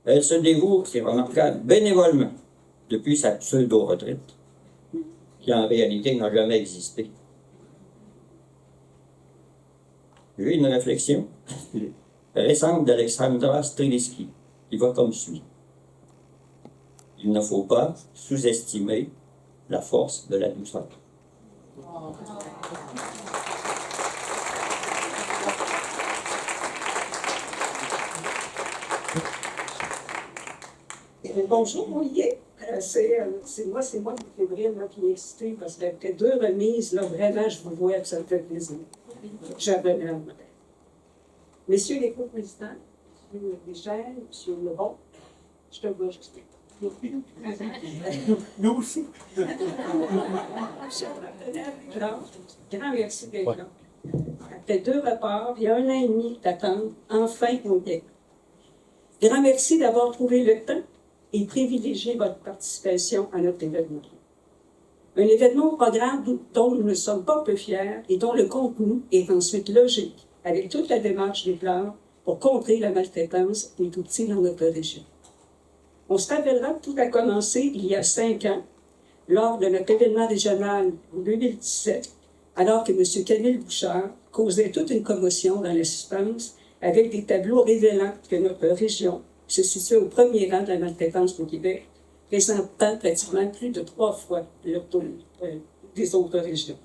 Elle se dévoue, c'est remarquable, bénévolement, depuis sa pseudo-retraite, qui en réalité n'a jamais existé. J'ai une réflexion récente d'Alexandra Strelitzky, qui va comme suit. Il ne faut pas sous-estimer la force de la douceur. Bonjour, Olivier. C'est moi qui février qui est excité parce que après 2 remises, là, vraiment, je vous vois que ça me fait plaisir. J'avais l'air. Messieurs les co-présidents, M. Deschênes, M. Lebon, je te vois juste. Nous aussi. Grand merci d'être là. Après 2 reports, il y a 1 an et demi d'attente, enfin on y est. Grand merci d'avoir trouvé le temps et privilégié votre participation à notre événement. Un événement au programme dont nous ne sommes pas peu fiers et dont le contenu est ensuite logique, avec toute la démarche des plans pour contrer la maltraitance des tout-petits dans notre région. On se rappellera que tout a commencé il y a 5 ans, lors de notre événement régional en 2017, alors que M. Camille Bouchard causait toute une commotion dans l'assistance avec des tableaux révélant que notre région se situe au premier rang de la maltraitance au Québec, présentant pratiquement plus de 3 fois le taux des autres régions.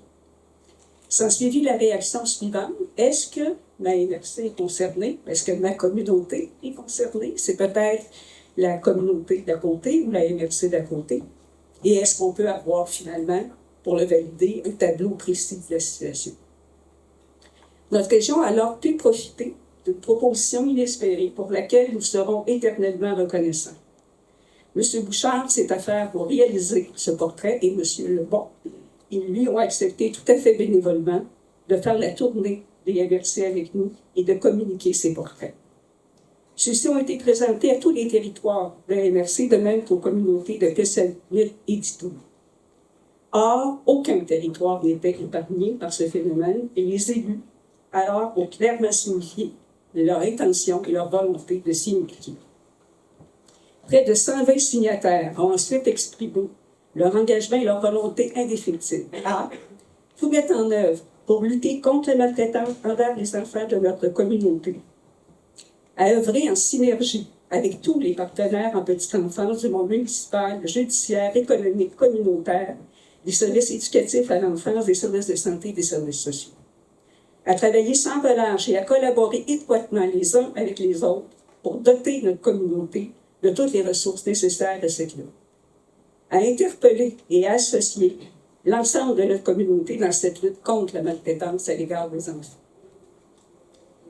S'en suivit la réaction suivante. Est-ce que ma MRC est concernée? Est-ce que ma communauté est concernée? C'est peut-être la communauté d'à côté ou la MRC d'à côté. Et est-ce qu'on peut avoir finalement, pour le valider, un tableau précis de la situation? Notre région a alors pu profiter d'une proposition inespérée pour laquelle nous serons éternellement reconnaissants. M. Bouchard s'est affaire pour réaliser ce portrait et M. Lebon. Ils lui ont accepté tout à fait bénévolement de faire la tournée des MRC avec nous et de communiquer ces portraits. Ceux-ci ont été présentés à tous les territoires de la MRC, de même qu'aux communautés de Pessalville et d'Itourou. Or, aucun territoire n'était épargné par ce phénomène et les élus alors ont clairement signifié leur intention et leur volonté de s'y impliquer. Près de 120 signataires ont ensuite exprimé leur engagement et leur volonté indéfectible à tout mettre en œuvre pour lutter contre la maltraitance envers les enfants de notre communauté, à œuvrer en synergie avec tous les partenaires en petite enfance du monde municipal, judiciaire, économique, communautaire, des services éducatifs à l'enfance, des services de santé et des services sociaux, à travailler sans relâche et à collaborer étroitement les uns avec les autres pour doter notre communauté de toutes les ressources nécessaires à cette lutte, à interpeller et à associer l'ensemble de notre communauté dans cette lutte contre la maltraitance à l'égard des enfants.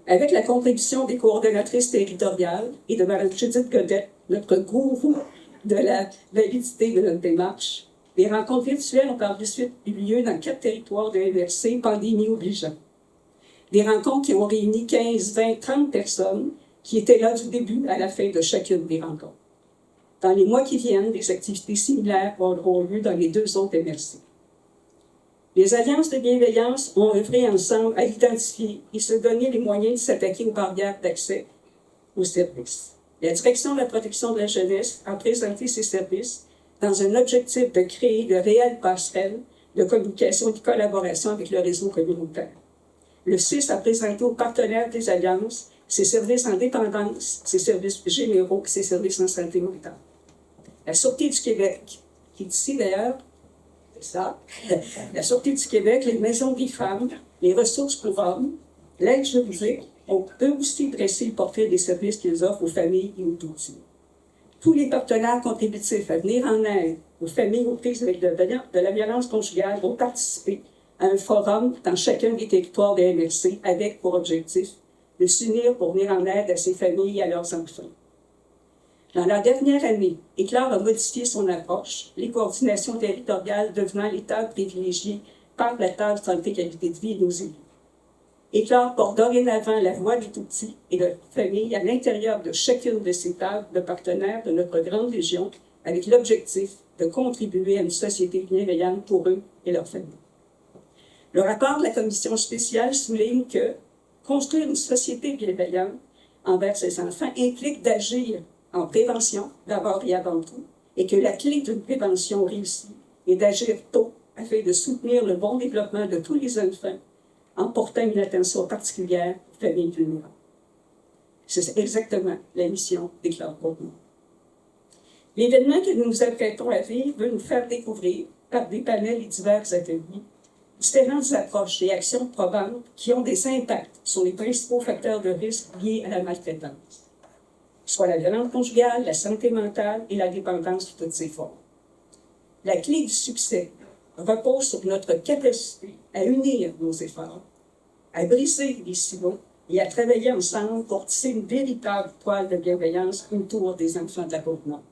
Avec la contribution des coordonnatrices territoriales et de Mme Judith Godette, notre gourou de la validité de notre démarche, les rencontres virtuelles ont par la suite eu lieu dans 4 territoires de MRC, pandémie obligeant. Des rencontres qui ont réuni 15, 20, 30 personnes qui étaient là du début à la fin de chacune des rencontres. Dans les mois qui viennent, des activités similaires auront lieu dans les 2 autres MRC. Les alliances de bienveillance ont œuvré ensemble à identifier et se donner les moyens de s'attaquer aux barrières d'accès aux services. La Direction de la protection de la jeunesse a présenté ses services dans un objectif de créer de réelles passerelles de communication et de collaboration avec le réseau communautaire. Le CIS a présenté aux partenaires des alliances ses services en dépendance, ses services généraux et ses services en santé mentale. La Sûreté du Québec, qui est ici d'ailleurs, c'est ça, la Sûreté du Québec, les maisons des femmes, les ressources pour hommes, l'aide juridique ont eux aussi dressé le portrait des services qu'ils offrent aux familles et aux tout-petits. Tous les partenaires contributifs à venir en aide aux familles aux prises avec de la violence conjugale vont participer à un forum dans chacun des territoires de MRC avec pour objectif de s'unir pour venir en aide à ces familles et à leurs enfants. Dans la dernière année, Éclair a modifié son approche, les coordinations territoriales devenant les tables privilégiées par la table santé qualité de vie de nos élus. Éclair porte dorénavant la voix des tout-petits et de leurs familles à l'intérieur de chacune de ces tables de partenaires de notre grande région avec l'objectif de contribuer à une société bienveillante pour eux et leurs familles. Le rapport de la commission spéciale souligne que construire une société bienveillante envers ses enfants implique d'agir en prévention, d'abord et avant tout, et que la clé d'une prévention réussie est d'agir tôt afin de soutenir le bon développement de tous les enfants en portant une attention particulière aux familles vulnérables. C'est exactement la mission d'Éclair Côte-Nord. L'événement que nous nous apprêtons à vivre veut nous faire découvrir, par des panels et divers ateliers, différentes approches et actions probantes qui ont des impacts sur les principaux facteurs de risque liés à la maltraitance, soit la violence conjugale, la santé mentale et la dépendance sous toutes ses formes. La clé du succès repose sur notre capacité à unir nos efforts, à briser les silos et à travailler ensemble pour tisser une véritable toile de bienveillance autour des enfants de la Côte-Nord.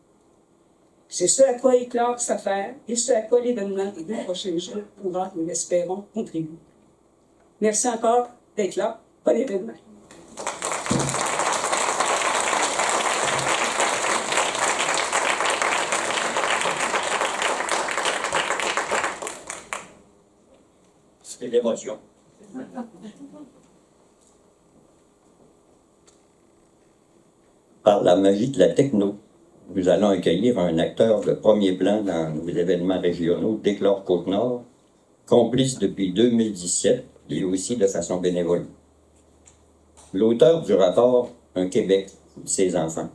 C'est ce à quoi Éclair s'affaire et ce à quoi l'événement des 2 prochains jours pourra, nous l'espérons, contribuer. Merci encore d'être là. Bon événement. C'est l'émotion. Par la magie de la techno, nous allons accueillir un acteur de premier plan dans nos événements régionaux d'Éclair Côte-Nord, complice depuis 2017 et aussi de façon bénévole. L'auteur du rapport Un Québec de ses enfants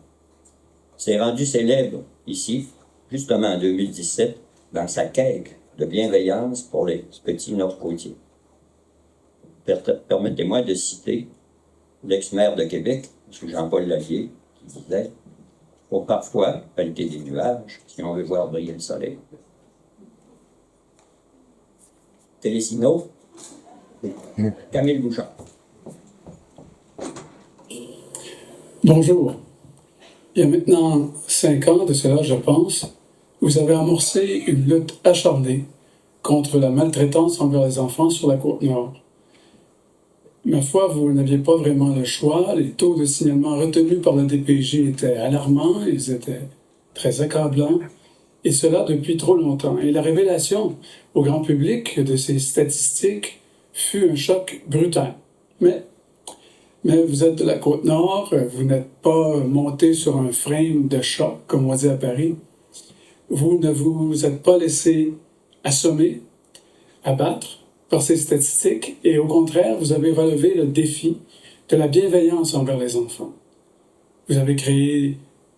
s'est rendu célèbre ici, justement en 2017, dans sa quête de bienveillance pour les petits Nord-Côtiers. Permettez-moi de citer l'ex-maire de Québec, M. Jean-Paul Lallier, qui disait « Faut parfois pelleter des nuages si on veut voir briller le soleil. » Télésino, Camille Bouchard. Bonjour. Il y a maintenant 5 ans de cela, je pense, vous avez amorcé une lutte acharnée contre la maltraitance envers les enfants sur la Côte-Nord. Ma foi, vous n'aviez pas vraiment le choix. Les taux de signalement retenus par la DPJ étaient alarmants, ils étaient très accablants, et cela depuis trop longtemps. Et la révélation au grand public de ces statistiques fut un choc brutal. Mais vous êtes de la Côte-Nord, vous n'êtes pas monté sur un frame de choc, comme on dit à Paris. Vous ne vous êtes pas laissé assommer, abattre par ces statistiques, et au contraire, vous avez relevé le défi de la bienveillance envers les enfants. Vous avez créé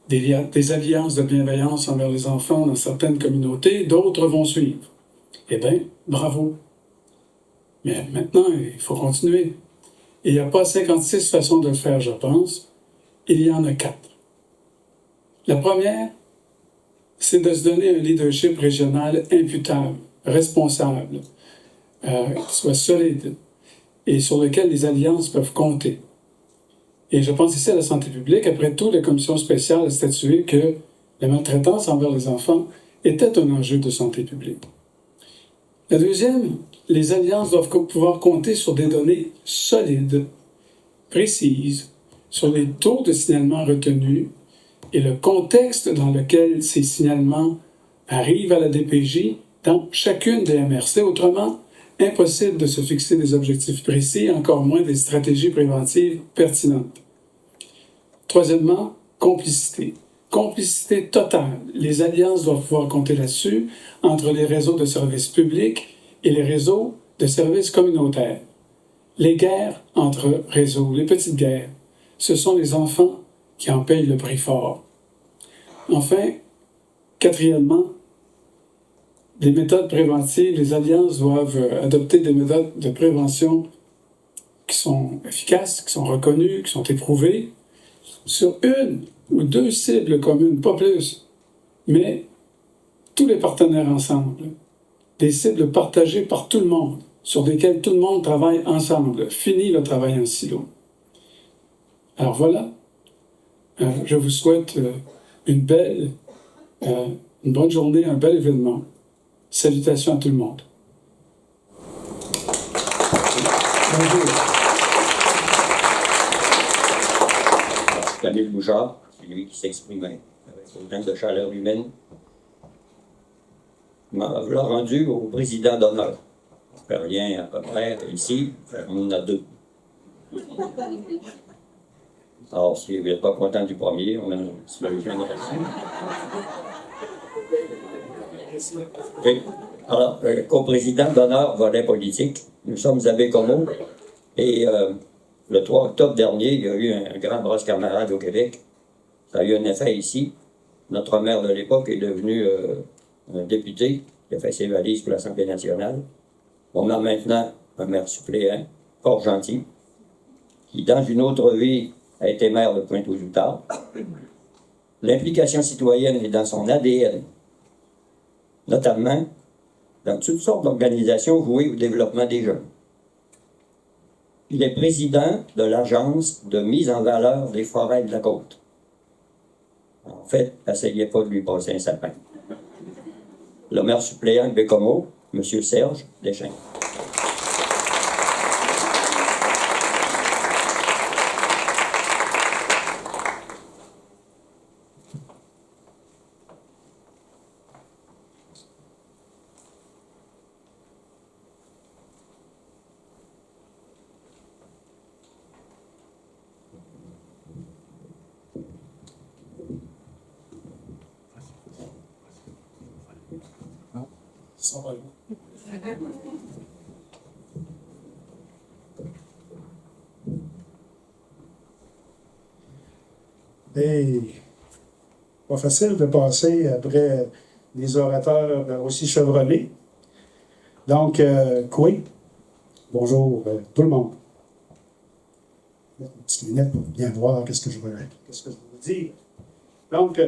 des alliances de bienveillance envers les enfants dans certaines communautés, d'autres vont suivre. Eh bien, bravo. Mais maintenant, il faut continuer. Et il n'y a pas 56 façons de le faire, je pense. Il y en a 4. La première, c'est de se donner un leadership régional imputable, responsable, qui soit solide et sur lequel les alliances peuvent compter. Et je pense ici à la santé publique. Après tout, la commission spéciale a statué que la maltraitance envers les enfants était un enjeu de santé publique. La deuxième, les alliances doivent pouvoir compter sur des données solides, précises, sur les taux de signalement retenus et le contexte dans lequel ces signalements arrivent à la DPJ dans chacune des MRC. Autrement, impossible de se fixer des objectifs précis, encore moins des stratégies préventives pertinentes. Troisièmement, complicité. Complicité totale. Les alliances doivent pouvoir compter là-dessus entre les réseaux de services publics et les réseaux de services communautaires. Les guerres entre réseaux, les petites guerres, ce sont les enfants qui en payent le prix fort. Enfin, quatrièmement, les méthodes préventives, les alliances doivent adopter des méthodes de prévention qui sont efficaces, qui sont reconnues, qui sont éprouvées, sur 1 ou 2 cibles communes, pas plus, mais tous les partenaires ensemble, des cibles partagées par tout le monde, sur lesquelles tout le monde travaille ensemble. Fini le travail en silo. Alors voilà, je vous souhaite une bonne journée, un bel événement. Salutations à tout le monde. Bonjour. Camille Bouchard, c'est lui qui s'exprimait avec autant de chaleur humaine. M'a rendu au président d'honneur. On ne fait rien à peu près ici, on en a 2. Alors, si vous n'êtes pas content du premier, on a une solution de oui. Alors, co-président d'honneur volet politique, nous sommes à Bécomo et le 3 octobre dernier, il y a eu un grand brosse camarade au Québec. Ça a eu un effet ici. Notre maire de l'époque est devenu un député qui a fait ses valises pour l'Assemblée nationale. On a maintenant un maire suppléant, fort gentil, qui, dans une autre vie, a été maire de Pointe-aux-Outard. L'implication citoyenne est dans son ADN, notamment dans toutes sortes d'organisations vouées au développement des jeunes. Il est président de l'Agence de mise en valeur des forêts de la côte. En fait, n'essayez pas de lui passer un sapin. Le maire suppléant de Bécomo, M. Serge Deschênes. Et pas facile de passer après des orateurs aussi chevronnés. Donc, Coué, bonjour tout le monde. Une petite lunette pour bien voir qu'est-ce que je veux vous dire. Donc,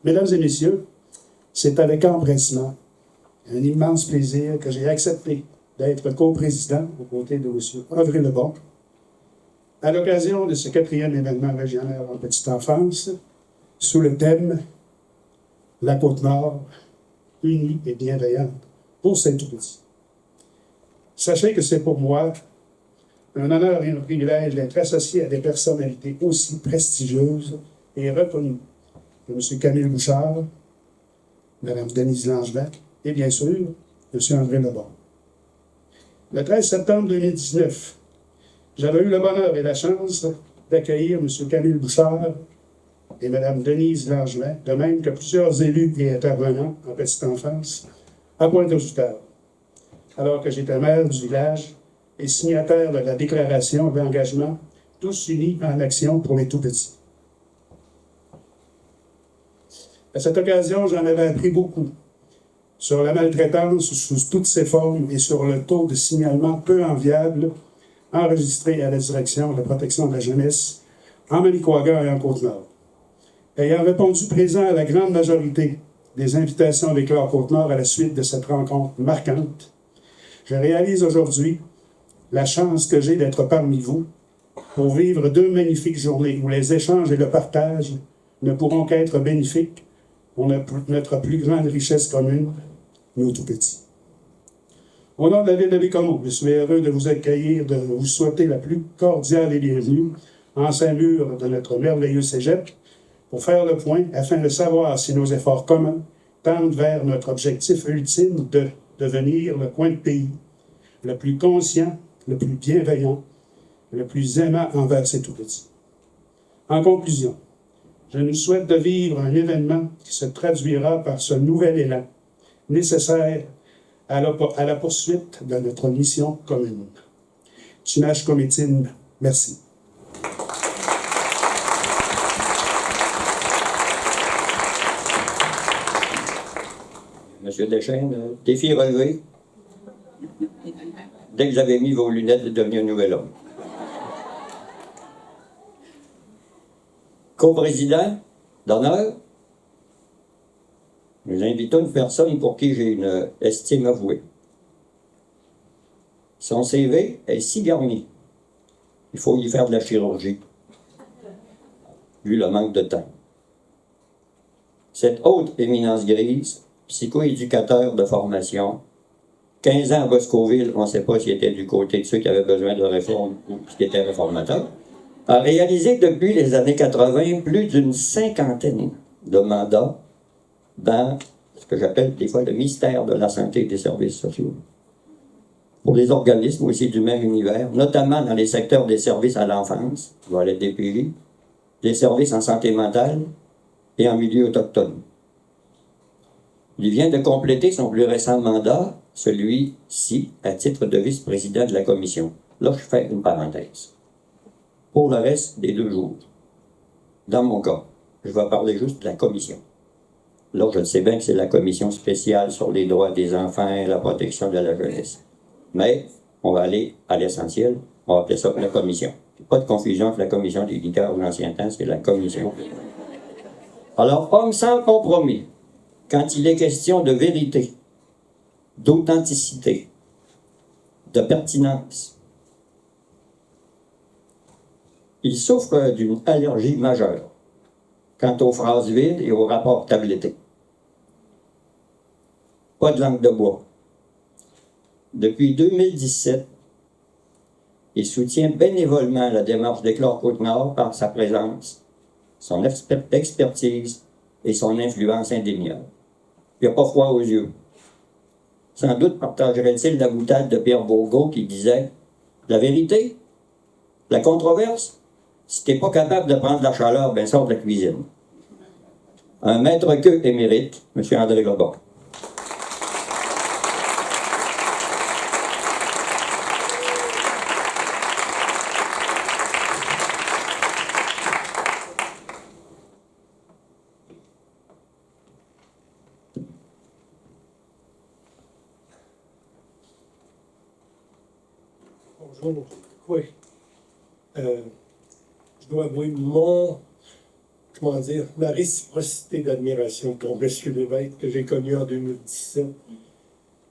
mesdames et messieurs, c'est avec empressement, un immense plaisir que j'ai accepté d'être co-président aux côtés de M. André Lebon à l'occasion de ce 4e événement régional en petite enfance sous le thème « La Côte-Nord, unie et bienveillante pour ses tout-petits ». Sachez que c'est pour moi un honneur et un privilège d'être associé à des personnalités aussi prestigieuses et reconnues que M. Camille Bouchard, Mme Denise Langevin et bien sûr M. André Lebon. Le 13 septembre 2019, j'avais eu le bonheur et la chance d'accueillir M. Camille Bouchard et Mme Denise Langevin, de même que plusieurs élus et intervenants en petite enfance, à Pointe-aux-Outard, alors que j'étais maire du village et signataire de la déclaration d'engagement « Tous unis en action pour les tout-petits ». À cette occasion, j'en avais appris beaucoup sur la maltraitance sous toutes ses formes et sur le taux de signalement peu enviable enregistré à la Direction de la protection de la jeunesse en Manicouagan et en Côte-Nord. Ayant répondu présent à la grande majorité des invitations des Clores Côte-Nord à la suite de cette rencontre marquante, je réalise aujourd'hui la chance que j'ai d'être parmi vous pour vivre 2 magnifiques journées où les échanges et le partage ne pourront qu'être bénéfiques pour notre plus grande richesse commune, nos tout-petits. Au nom de la ville de Bécomo, je suis heureux de vous accueillir, de vous souhaiter la plus cordiale et bienvenue en sein murs de notre merveilleux cégep pour faire le point afin de savoir si nos efforts communs tendent vers notre objectif ultime de devenir le coin de pays le plus conscient, le plus bienveillant, le plus aimant envers ses tout-petits. En conclusion, je nous souhaite de vivre un événement qui se traduira par ce nouvel élan nécessaire à la poursuite de notre mission commune. Chinach Cométine, merci. Monsieur Deschênes, défi relevé. Dès que vous avez mis vos lunettes, vous êtes devenu un nouvel homme. Co-président d'honneur, nous invitons une personne pour qui j'ai une estime avouée. Son CV est si garni, il faut y faire de la chirurgie, vu le manque de temps. Cette haute éminence grise, psychoéducateur de formation, 15 ans à Boscoville, on ne sait pas s'il était du côté de ceux qui avaient besoin de réforme ou qui étaient réformateurs, a réalisé depuis les années 80 plus d'une 50aine de mandats dans ce que j'appelle des fois le mystère de la santé et des services sociaux. Pour les organismes aussi du même univers, notamment dans les secteurs des services à l'enfance, toilettes des pays, des services en santé mentale et en milieu autochtone. Il vient de compléter son plus récent mandat, celui-ci, à titre de vice-président de la commission. Là, je fais une parenthèse. Pour le reste des 2 jours, dans mon cas, je vais parler juste de la commission. Là, je le sais bien que c'est la commission spéciale sur les droits des enfants et la protection de la jeunesse. Mais on va aller à l'essentiel, on va appeler ça la commission. Pas de confusion avec la commission des liqueurs de l'ancien temps, c'est la commission. Alors, homme sans compromis, quand il est question de vérité, d'authenticité, de pertinence, il souffre d'une allergie majeure quant aux phrases vides et aux rapports tablettés. Pas de langue de bois. Depuis 2017, il soutient bénévolement la démarche d'Éclore Côte-Nord par sa présence, son expertise et son influence indéniable. Il n'y a pas froid aux yeux. Sans doute partagerait-il la boutade de Pierre Bourgault qui disait « La vérité, la controverse, si t'es pas capable de prendre la chaleur, ben sors de la cuisine. » Un maître-queux émérite, M. André Lobon. Bonjour. Oui. Je dois avouer ma réciprocité d'admiration pour M. Lévesque, que j'ai connu en 2017,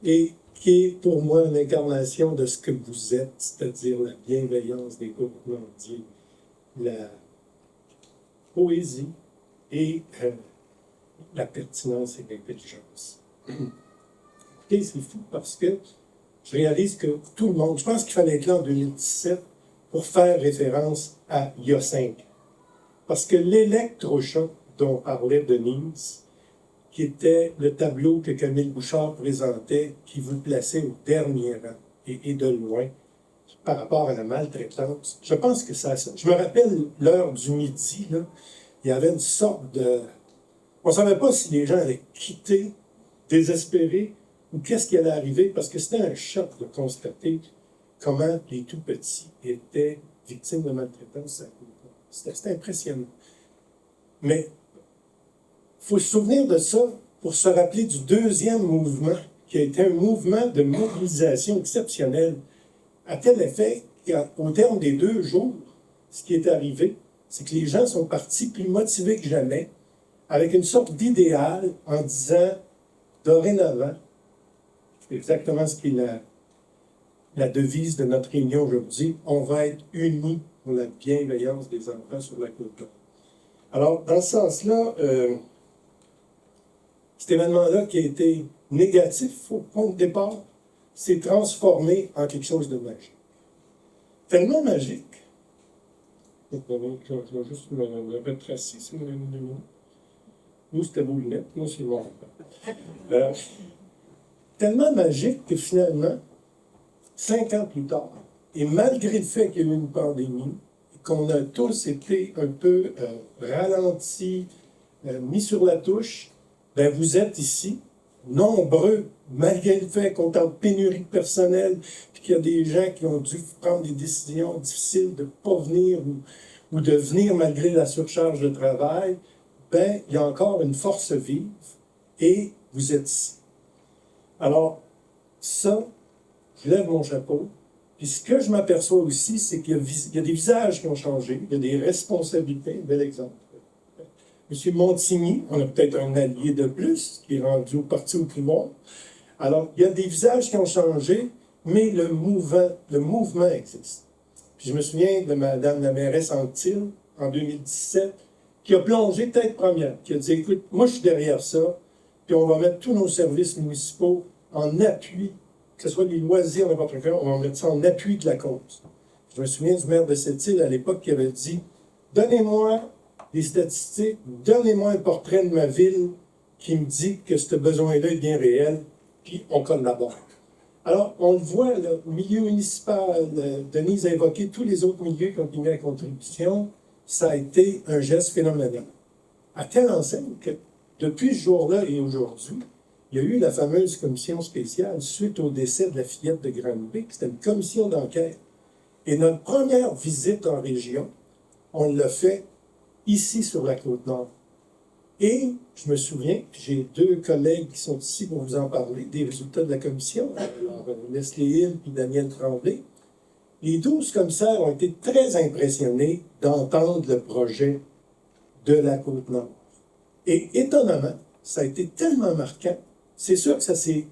et qui est pour moi l'incarnation de ce que vous êtes, c'est-à-dire la bienveillance des Côte-Nordiers, la poésie et la pertinence et l'intelligence. Et c'est fou parce que je réalise que tout le monde, je pense qu'il fallait être là en 2017 pour faire référence à il y a 5 ans. Parce que l'électrochoc dont parlait Denise, qui était le tableau que Camille Bouchard présentait, qui vous plaçait au dernier rang et de loin par rapport à la maltraitance, je pense que ça. Je me rappelle l'heure du midi, là, il y avait une sorte de. On ne savait pas si les gens allaient quitter, désespérés, ou qu'est-ce qui allait arriver, parce que c'était un choc de constater comment les tout-petits étaient victimes de maltraitance. C'était impressionnant. Mais il faut se souvenir de ça pour se rappeler du deuxième mouvement, qui a été un mouvement de mobilisation exceptionnel, à tel effet qu'au terme des 2 jours, ce qui est arrivé, c'est que les gens sont partis plus motivés que jamais, avec une sorte d'idéal en disant, dorénavant, c'est exactement ce qui est la devise de notre réunion aujourd'hui, on va être unis pour la bienveillance des enfants sur la Côte-Nord. Alors, dans ce sens-là, cet événement-là qui a été négatif au point de départ, s'est transformé en quelque chose de magique. Tellement magique. Je vais juste me retracer, c'est une minute. Vous, c'était vos lunettes, moi, c'est mon tellement magique que finalement, 5 ans plus tard, et malgré le fait qu'il y a eu une pandémie, qu'on a tous été un peu ralentis, mis sur la touche, ben vous êtes ici, nombreux, malgré le fait qu'on est en pénurie de personnel, puis qu'il y a des gens qui ont dû prendre des décisions difficiles de ne pas venir ou de venir malgré la surcharge de travail, ben il y a encore une force vive et vous êtes ici. Alors, ça, je lève mon chapeau. Puis ce que je m'aperçois aussi, c'est qu'il y a des visages qui ont changé, il y a des responsabilités. Bel exemple. M. Montigny, on a peut-être un allié de plus, qui est rendu au parti au pouvoir. Alors, il y a des visages qui ont changé, mais le mouvement existe. Puis je me souviens de Mme la mairesse Anctil, en 2017, qui a plongé tête première, qui a dit, écoute, moi je suis derrière ça, puis on va mettre tous nos services municipaux en appui, que ce soit les loisirs, n'importe quoi, on va mettre ça en appui de la cause. Je me souviens du maire de cette île à l'époque qui avait dit, donnez-moi des statistiques, donnez-moi un portrait de ma ville qui me dit que ce besoin-là est bien réel, puis on collabore. Alors, on le voit, le milieu municipal, Denise a évoqué tous les autres milieux qui ont mis à contribution, ça a été un geste phénoménal. À telle enseigne que depuis ce jour-là et aujourd'hui, il y a eu la fameuse commission spéciale suite au décès de la fillette de Granby. C'était une commission d'enquête. Et notre première visite en région, on l'a fait ici sur la Côte-Nord. Et je me souviens, j'ai deux collègues qui sont ici pour vous en parler, des résultats de la commission, alors, Leslie Hill et Daniel Tremblay. Les 12 commissaires ont été très impressionnés d'entendre le projet de la Côte-Nord. Et étonnamment, ça a été tellement marquant. C'est sûr que ça s'est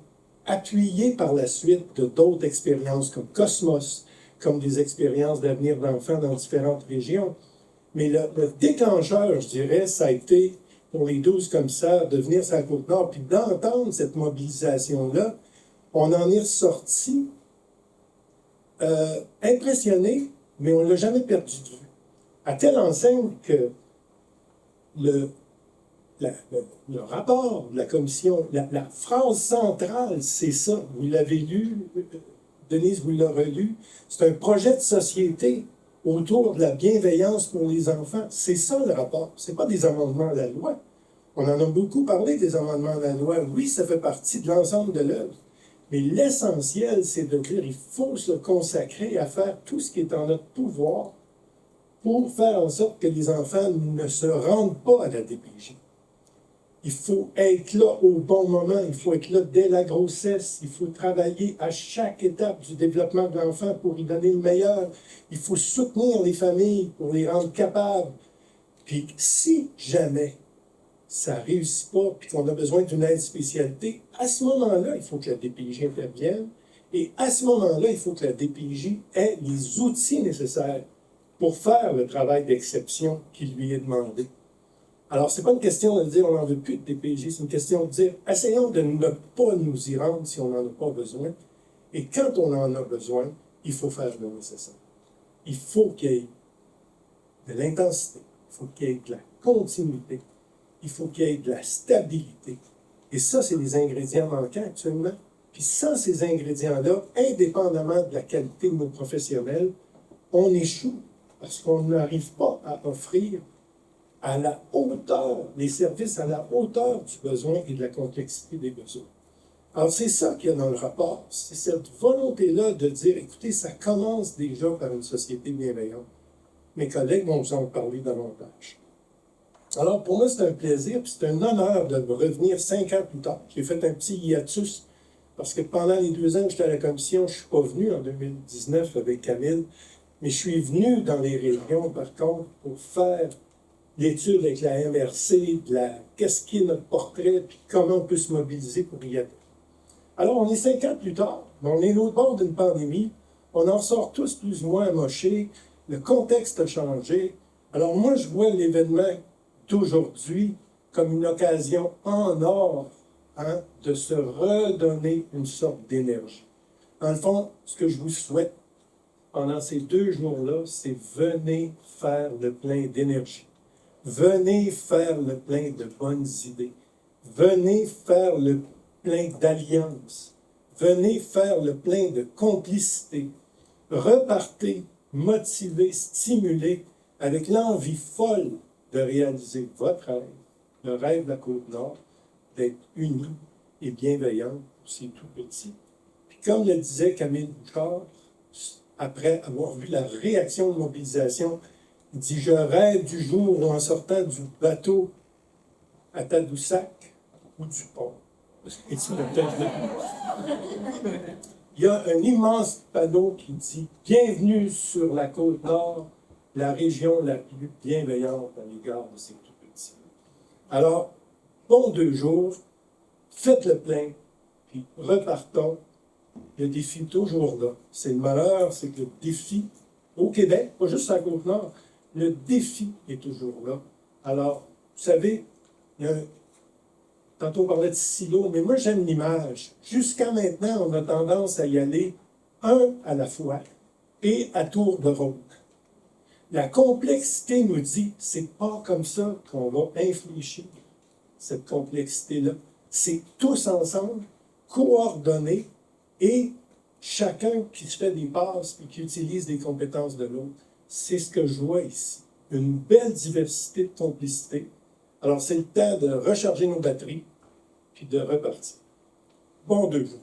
appuyé par la suite de d'autres expériences comme Cosmos, comme des expériences d'avenir d'enfants dans différentes régions. Mais le déclencheur, je dirais, ça a été pour les 12 commissaires de venir sur la Côte-Nord puis d'entendre cette mobilisation-là. On en est ressorti impressionné, mais on ne l'a jamais perdu de vue. À telle enseigne que le rapport de la commission, la phrase centrale, c'est ça. Vous l'avez lu, Denise vous l'a relu. C'est un projet de société autour de la bienveillance pour les enfants. C'est ça le rapport. Ce n'est pas des amendements à la loi. On en a beaucoup parlé des amendements à la loi. Oui, ça fait partie de l'ensemble de l'œuvre. Mais l'essentiel, c'est de dire qu'il faut se consacrer à faire tout ce qui est en notre pouvoir pour faire en sorte que les enfants ne se rendent pas à la DPJ. Il faut être là au bon moment, il faut être là dès la grossesse, il faut travailler à chaque étape du développement de l'enfant pour lui donner le meilleur. Il faut soutenir les familles pour les rendre capables. Puis si jamais ça ne réussit pas, puis qu'on a besoin d'une aide spécialité, à ce moment-là, il faut que la DPJ intervienne. Et à ce moment-là, il faut que la DPJ ait les outils nécessaires pour faire le travail d'exception qui lui est demandé. Alors, ce n'est pas une question de dire on n'en veut plus de DPJ, c'est une question de dire essayons de ne pas nous y rendre si on n'en a pas besoin. Et quand on en a besoin, il faut faire le nécessaire. Il faut qu'il y ait de l'intensité, il faut qu'il y ait de la continuité, il faut qu'il y ait de la stabilité. Et ça, c'est les ingrédients manquants actuellement. Puis sans ces ingrédients-là, indépendamment de la qualité de nos professionnels, on échoue parce qu'on n'arrive pas à offrir à la hauteur, les services à la hauteur du besoin et de la complexité des besoins. Alors, c'est ça qu'il y a dans le rapport. C'est cette volonté-là de dire, écoutez, ça commence déjà par une société bienveillante. Mes collègues vont vous en parler davantage. Alors, pour moi, c'est un plaisir, puis c'est un honneur de revenir 5 ans plus tard. J'ai fait un petit hiatus, parce que pendant les 2 ans que j'étais à la commission, je ne suis pas venu en 2019 avec Camille, mais je suis venu dans les régions, par contre, pour faire l'étude avec la MRC, qu'est-ce qui est notre portrait, puis comment on peut se mobiliser pour y aller. Alors, on est 5 ans plus tard, mais on est l'autre bord d'une pandémie, on en sort tous plus ou moins amochés, le contexte a changé. Alors moi, je vois l'événement d'aujourd'hui comme une occasion en or de se redonner une sorte d'énergie. En le fond, ce que je vous souhaite pendant ces 2 jours-là, c'est venez faire le plein d'énergie. Venez faire le plein de bonnes idées. Venez faire le plein d'alliances. Venez faire le plein de complicité. Repartez motivés, stimulés, avec l'envie folle de réaliser votre rêve, le rêve de la Côte-Nord, d'être unis et bienveillants pour ces tout petits. Puis comme le disait Camille Bouchard, après avoir vu la réaction de mobilisation, il dit « Je rêve du jour où en sortant du bateau à Tadoussac ou du pont. » Il y a un immense panneau qui dit « Bienvenue sur la Côte-Nord, la région la plus bienveillante à l'égard de ces tout petits. » Alors, bon 2 jours, faites le plein, puis repartons. Le défi est toujours là. C'est le malheur, c'est que le défi, au Québec, pas juste à la Côte-Nord, le défi est toujours là. Alors, vous savez, tantôt on parlait de silo, mais moi j'aime l'image. Jusqu'à maintenant, on a tendance à y aller un à la fois et à tour de rôle. La complexité nous dit, c'est pas comme ça qu'on va infléchir cette complexité-là. C'est tous ensemble, coordonnés, et chacun qui se fait des passes et qui utilise des compétences de l'autre. C'est ce que je vois ici. une belle diversité de complicité. Alors, c'est le temps de recharger nos batteries puis de repartir. Bon 2 jours.